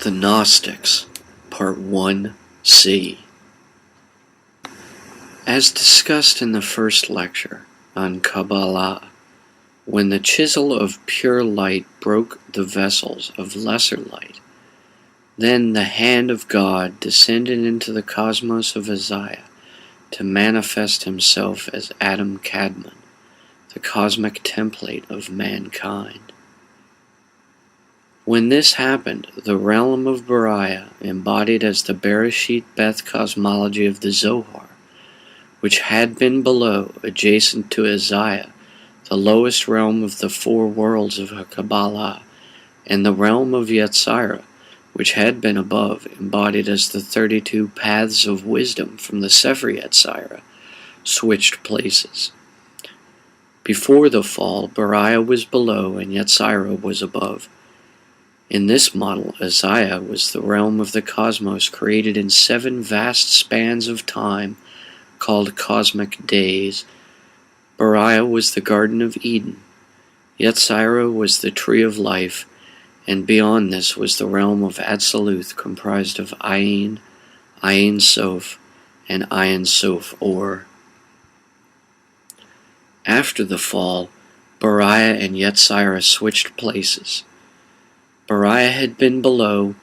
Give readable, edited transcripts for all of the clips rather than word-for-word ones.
The Gnostics, Part 1C. As discussed in the first lecture on Kabbalah, when the chisel of pure light broke the vessels of lesser light, then the hand of God descended into the cosmos of Isaiah to manifest himself as Adam Kadmon, the cosmic template of mankind. When this happened, the realm of Bariah, embodied as the Bereshit Beth cosmology of the Zohar, which had been below, adjacent to Isaiah, the lowest realm of the four worlds of Kabbalah, and the realm of Yetzirah, which had been above, embodied as the 32 paths of wisdom from the Sefer Yetzirah, switched places. Before the fall, Bariah was below and Yetzirah was above. In this model, Isaiah was the realm of the cosmos created in 7 vast spans of time called cosmic days. Bariah was the Garden of Eden. Yetzirah was the Tree of Life, and beyond this was the realm of Atziluth, comprised of Ayin, Ayin Sof, and Ayin Sof Or. After the fall, Bariah and Yetzirah switched places. Bariah had been below,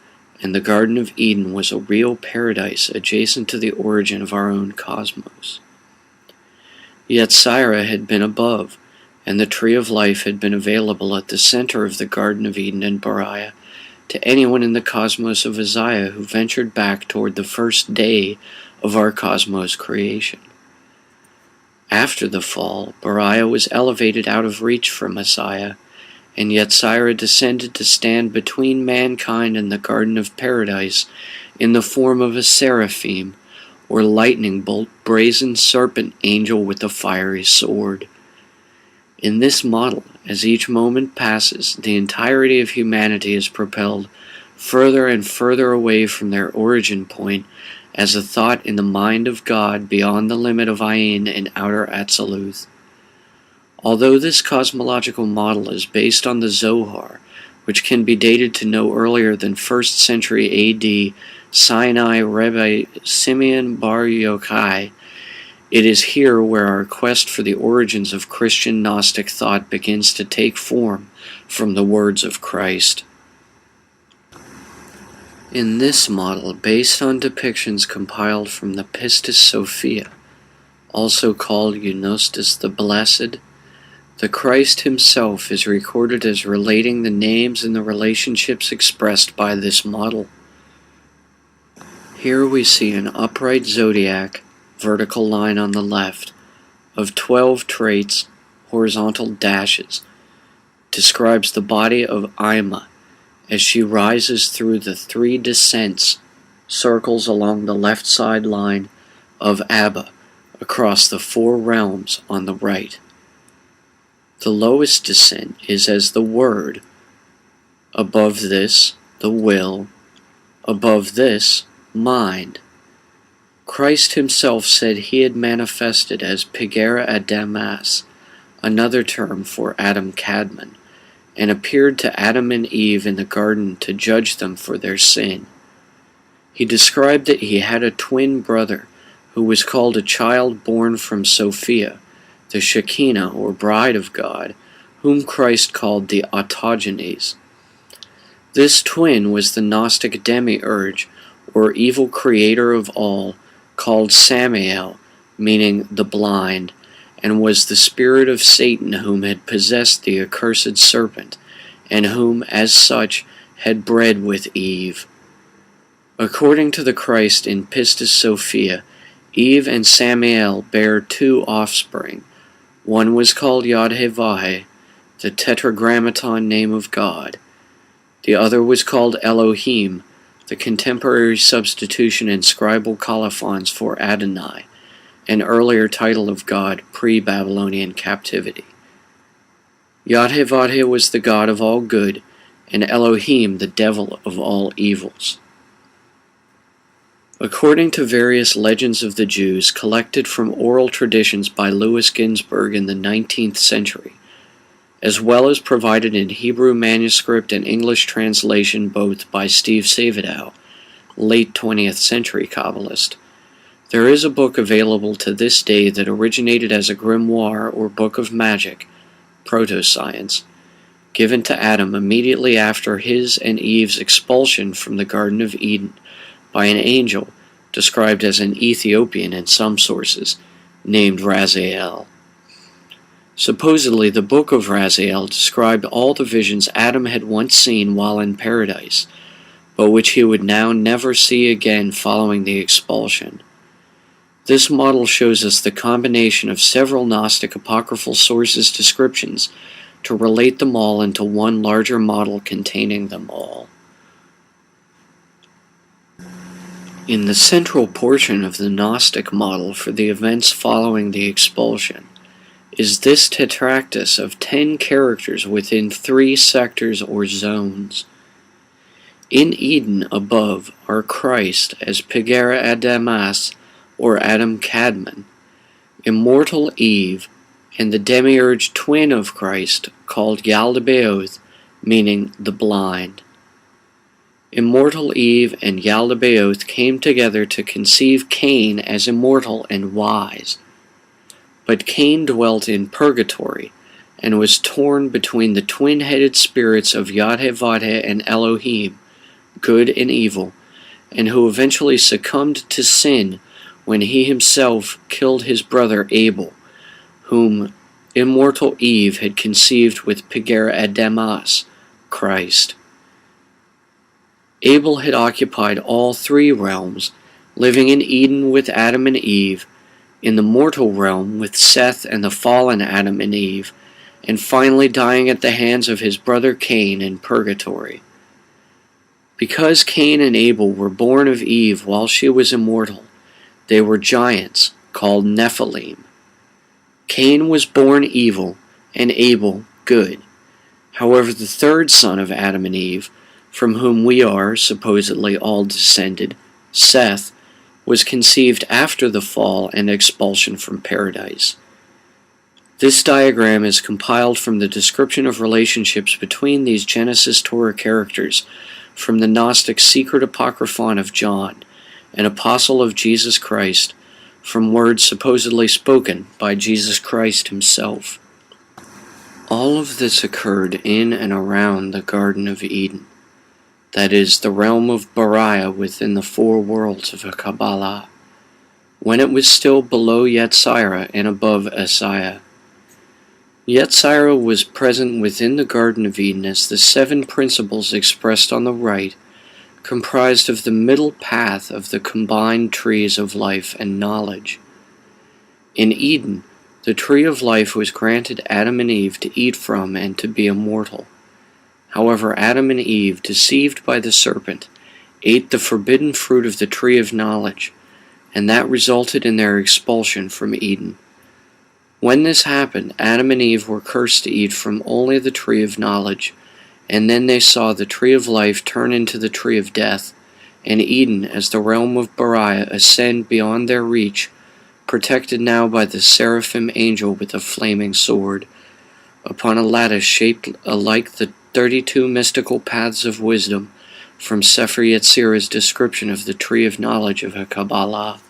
and the Garden of Eden was a real paradise adjacent to the origin of our own cosmos. Yetzirah had been above, and the Tree of Life had been available at the center of the Garden of Eden and Bariah to anyone in the cosmos of Isaiah who ventured back toward the first day of our cosmos creation. After the fall, Bariah was elevated out of reach from Isaiah, and Yetzirah descended to stand between mankind and the Garden of Paradise in the form of a seraphim, or lightning bolt, brazen serpent angel with a fiery sword. In this model, as each moment passes, the entirety of humanity is propelled further and further away from their origin point as a thought in the mind of God beyond the limit of Ayin and outer Atziluth. Although this cosmological model is based on the Zohar, which can be dated to no earlier than 1st century AD Sinai Rebbe Simeon Bar Yochai, it is here where our quest for the origins of Christian Gnostic thought begins to take form from the words of Christ. In this model, based on depictions compiled from the Pistis Sophia, also called Gnostics the Blessed, the Christ himself is recorded as relating the names and the relationships expressed by this model. Here we see an upright zodiac, vertical line on the left, of 12 traits, horizontal dashes, describes the body of Ima as she rises through the 3 descents, circles along the left side line of Abba, across the 4 realms on the right. The lowest descent is as the Word, above this, the will, above this, mind. Christ himself said he had manifested as Pegera Adamas, another term for Adam Kadmon, and appeared to Adam and Eve in the garden to judge them for their sin. He described that he had a twin brother who was called a child born from Sophia, the Shekinah, or Bride of God, whom Christ called the Autogenes. This twin was the Gnostic demiurge, or evil creator of all, called Samael, meaning the blind, and was the spirit of Satan whom had possessed the accursed serpent, and whom, as such, had bred with Eve. According to the Christ in Pistis Sophia, Eve and Samael bare 2 offspring. One was called Yod-Heh-Vah, the tetragrammaton name of God. The other was called Elohim, the contemporary substitution in scribal colophons for Adonai, an earlier title of God pre-Babylonian captivity. Yod-Heh-Vah was the God of all good, and Elohim the devil of all evils. According to various legends of the Jews collected from oral traditions by Louis Ginzberg in the 19th century, as well as provided in Hebrew manuscript and English translation both by Steve Savedow, late 20th century Kabbalist. There is a book available to this day that originated as a grimoire or book of magic, proto-science, given to Adam immediately after his and Eve's expulsion from the Garden of Eden by an angel described as an Ethiopian in some sources, named Raziel. Supposedly, the book of Raziel described all the visions Adam had once seen while in paradise, but which he would now never see again following the expulsion. This model shows us the combination of several Gnostic apocryphal sources' descriptions to relate them all into one larger model containing them all. In the central portion of the Gnostic model for the events following the expulsion is this tetractys of 10 characters within 3 sectors or zones. In Eden above are Christ as Pegera Adamas or Adam Kadmon, immortal Eve, and the demiurge twin of Christ called Yaldabaoth, meaning the blind. Immortal Eve and Yaldabaoth came together to conceive Cain as immortal and wise. But Cain dwelt in purgatory, and was torn between the twin-headed spirits of Yahweh and Elohim, good and evil, and who eventually succumbed to sin when he himself killed his brother Abel, whom immortal Eve had conceived with Pegera Adamas, Christ. Abel had occupied all 3 realms, living in Eden with Adam and Eve, in the mortal realm with Seth and the fallen Adam and Eve, and finally dying at the hands of his brother Cain in purgatory. Because Cain and Abel were born of Eve while she was immortal, they were giants called Nephilim. Cain was born evil and Abel good. However, the third son of Adam and Eve, from whom we are supposedly all descended, Seth, was conceived after the fall and expulsion from paradise. This diagram is compiled from the description of relationships between these Genesis Torah characters from the Gnostic Secret Apocryphon of John, an apostle of Jesus Christ, from words supposedly spoken by Jesus Christ himself. All of this occurred in and around the Garden of Eden, that is, the realm of Bariah within the 4 worlds of Kabbalah, when it was still below Yetzirah and above Asiyah. Yetzirah was present within the Garden of Eden as the 7 principles expressed on the right, comprised of the middle path of the combined trees of life and knowledge. In Eden, the tree of life was granted Adam and Eve to eat from and to be immortal. However, Adam and Eve, deceived by the serpent, ate the forbidden fruit of the tree of knowledge, and that resulted in their expulsion from Eden. When this happened, Adam and Eve were cursed to eat from only the tree of knowledge, and then they saw the tree of life turn into the tree of death, and Eden, as the realm of Bariah, ascend beyond their reach, protected now by the seraphim angel with a flaming sword, upon a lattice shaped like the 32 mystical paths of wisdom from Sefer Yetzirah's description of the tree of knowledge of Kabbalah.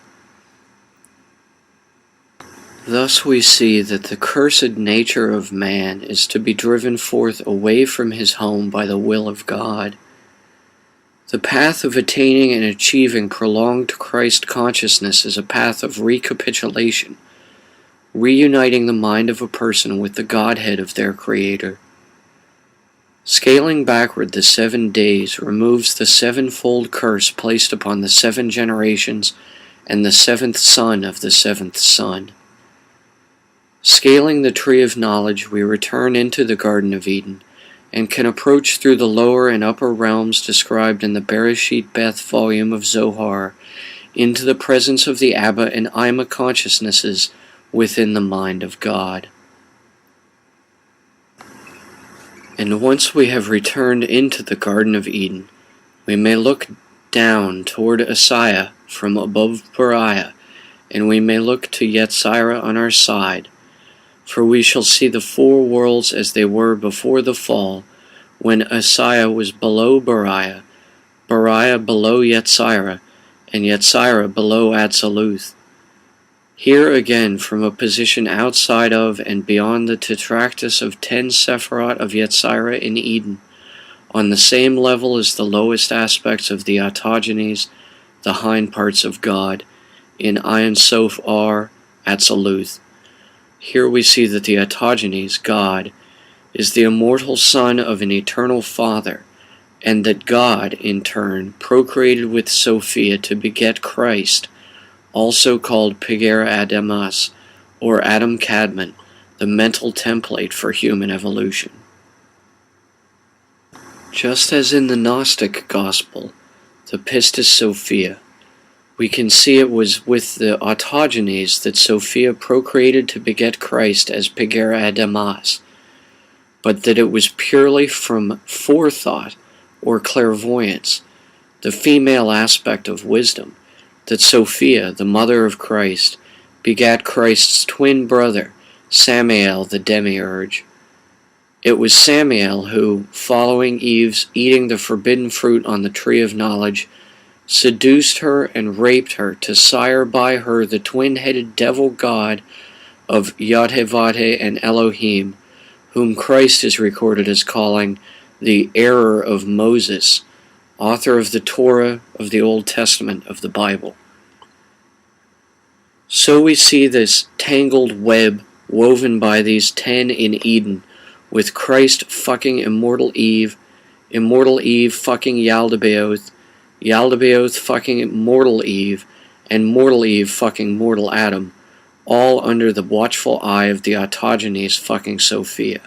Thus we see that the cursed nature of man is to be driven forth away from his home by the will of God. The path of attaining and achieving prolonged Christ consciousness is a path of recapitulation, reuniting the mind of a person with the Godhead of their Creator. Scaling backward the 7 days removes the 7-fold curse placed upon the 7 generations and the 7th son of the 7th son. Scaling the tree of knowledge, we return into the Garden of Eden, and can approach through the lower and upper realms described in the Bereshit Beth volume of Zohar, into the presence of the Abba and Ima consciousnesses within the mind of God. And once we have returned into the Garden of Eden, we may look down toward Asiyah from above Bariah, and we may look to Yetzirah on our side, For we shall see the four worlds as they were before the fall, when Asiah was below Beriah, Beriah below Yetzirah, and Yetzirah below Atziluth. Here again, from a position outside of and beyond the tetractys of 10 Sephirot of Yetzirah in Eden, on the same level as the lowest aspects of the autogenes, the hind parts of God, in Ein Sof Ar, Atziluth. Here we see that the autogenes, God, is the immortal son of an eternal Father, and that God, in turn, procreated with Sophia to beget Christ, also called Piger Adamas, or Adam Kadmon, the mental template for human evolution. Just as in the Gnostic Gospel, the Pistis Sophia, we can see it was with the autogenes that Sophia procreated to beget Christ as Piger Adamas, but that it was purely from forethought or clairvoyance, the female aspect of wisdom, that Sophia, the mother of Christ, begat Christ's twin brother, Samael the demiurge. It was Samael who, following Eve's eating the forbidden fruit on the tree of knowledge, seduced her and raped her to sire by her the twin-headed devil god of Yod-Heh-Vav-Heh and Elohim, whom Christ is recorded as calling the error of Moses, author of the Torah of the Old Testament of the Bible. So we see this tangled web woven by these 10 in Eden, with Christ fucking immortal Eve fucking Yaldabaoth, Yaldabaoth fucking mortal Eve, and mortal Eve fucking mortal Adam, all under the watchful eye of the autogenes fucking Sophia.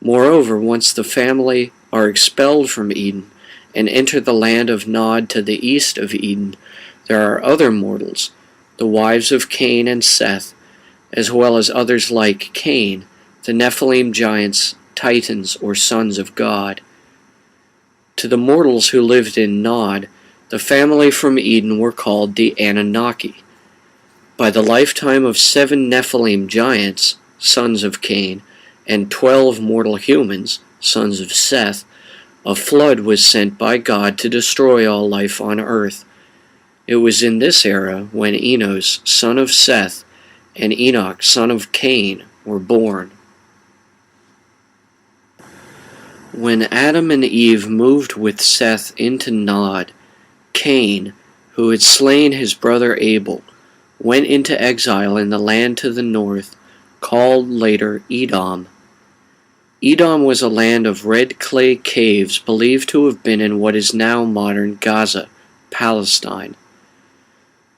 Moreover, once the family are expelled from Eden and enter the land of Nod to the east of Eden, there are other mortals, the wives of Cain and Seth, as well as others like Cain, the Nephilim giants, titans, or sons of God. To the mortals who lived in Nod, the family from Eden were called the Anunnaki. By the lifetime of 7 Nephilim giants, sons of Cain, and 12 mortal humans, sons of Seth, a flood was sent by God to destroy all life on earth. It was in this era when Enos, son of Seth, and Enoch, son of Cain, were born. When Adam and Eve moved with Seth into Nod, Cain, who had slain his brother Abel, went into exile in the land to the north, called later Edom. Edom was a land of red clay caves believed to have been in what is now modern Gaza, Palestine.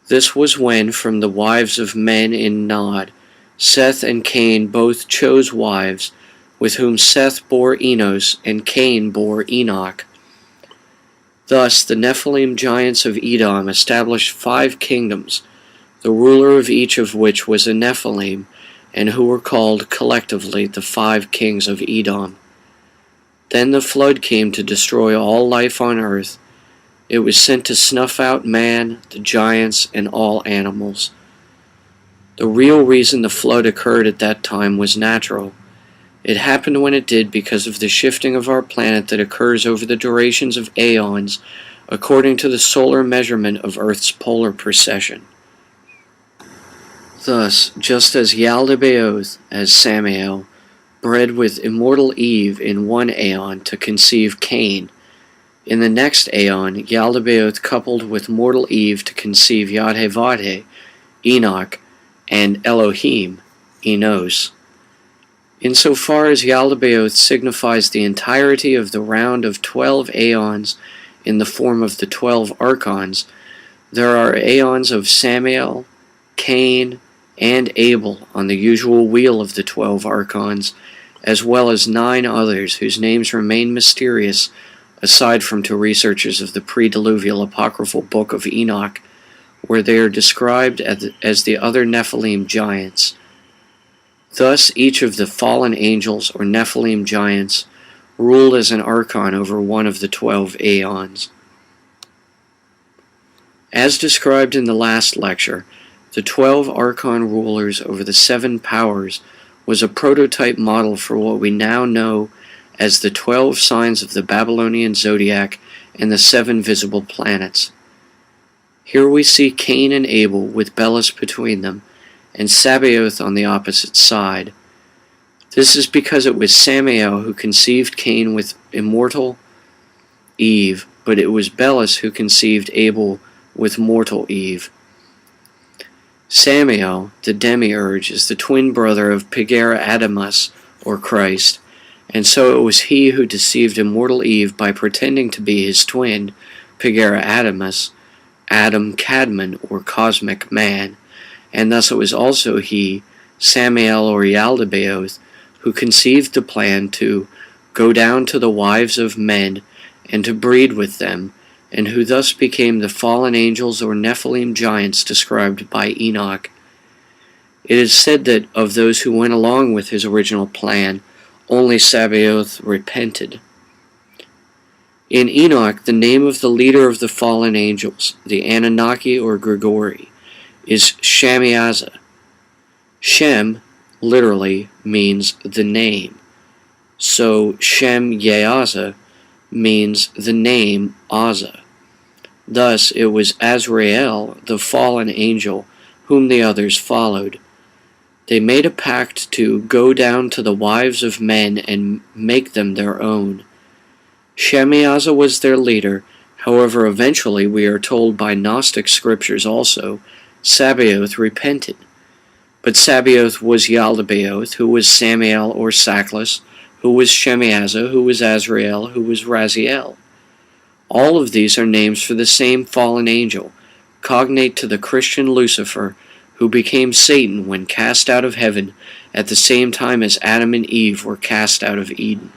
This was when, from the wives of men in Nod, Seth and Cain both chose wives, with whom Seth bore Enos and Cain bore Enoch. Thus the Nephilim giants of Edom established 5 kingdoms, the ruler of each of which was a Nephilim, and who were called collectively the 5 kings of Edom. Then the flood came to destroy all life on earth. It was sent to snuff out man, the giants, and all animals. The real reason the flood occurred at that time was natural. It happened when it did because of the shifting of our planet that occurs over the durations of aeons, according to the solar measurement of Earth's polar precession. Thus, just as Yaldabaoth, as Samael, bred with immortal Eve in one aeon to conceive Cain, in the next aeon Yaldabaoth coupled with mortal Eve to conceive Yod-Heh-Vav-Heh, Enoch, and Elohim, Enos. Insofar as Yaldabaoth signifies the entirety of the round of 12 aeons in the form of the 12 archons, there are aeons of Samael, Cain, and Abel on the usual wheel of the 12 archons, as well as 9 others whose names remain mysterious aside from to researchers of the pre-diluvial apocryphal book of Enoch, where they are described as the other Nephilim giants. Thus each of the fallen angels or Nephilim giants ruled as an archon over one of the 12 aeons. As described in the last lecture, the 12 archon rulers over the 7 powers was a prototype model for what we now know as the 12 signs of the Babylonian zodiac and the 7 visible planets. Here we see Cain and Abel with Belus between them, and Sabaoth on the opposite side. This is because it was Samael who conceived Cain with immortal Eve, but it was Belus who conceived Abel with mortal Eve. Samael, the demiurge, is the twin brother of Pagera-Adamus, or Christ, and so it was he who deceived immortal Eve by pretending to be his twin, Pagera-Adamus, Adam Cadman, or cosmic man, and thus it was also he, Samael or Yaldabaoth, who conceived the plan to go down to the wives of men and to breed with them, and who thus became the fallen angels or Nephilim giants described by Enoch. It is said that of those who went along with his original plan, only Sabaoth repented. In Enoch, the name of the leader of the fallen angels, the Anunnaki or Grigori, is Shemiaza. Shem literally means the name, so Shem Yeaza means the name Aza. Thus it was Azrael, the fallen angel, whom the others followed. They made a pact to go down to the wives of men and make them their own. Shemiaza was their leader. However, eventually, we are told by Gnostic scriptures also, Sabaoth repented. But Sabaoth was Yaldabaoth, who was Samael or Saklas, who was Shemiaza, who was Azrael, who was Raziel. All of these are names for the same fallen angel, cognate to the Christian Lucifer, who became Satan when cast out of heaven at the same time as Adam and Eve were cast out of Eden.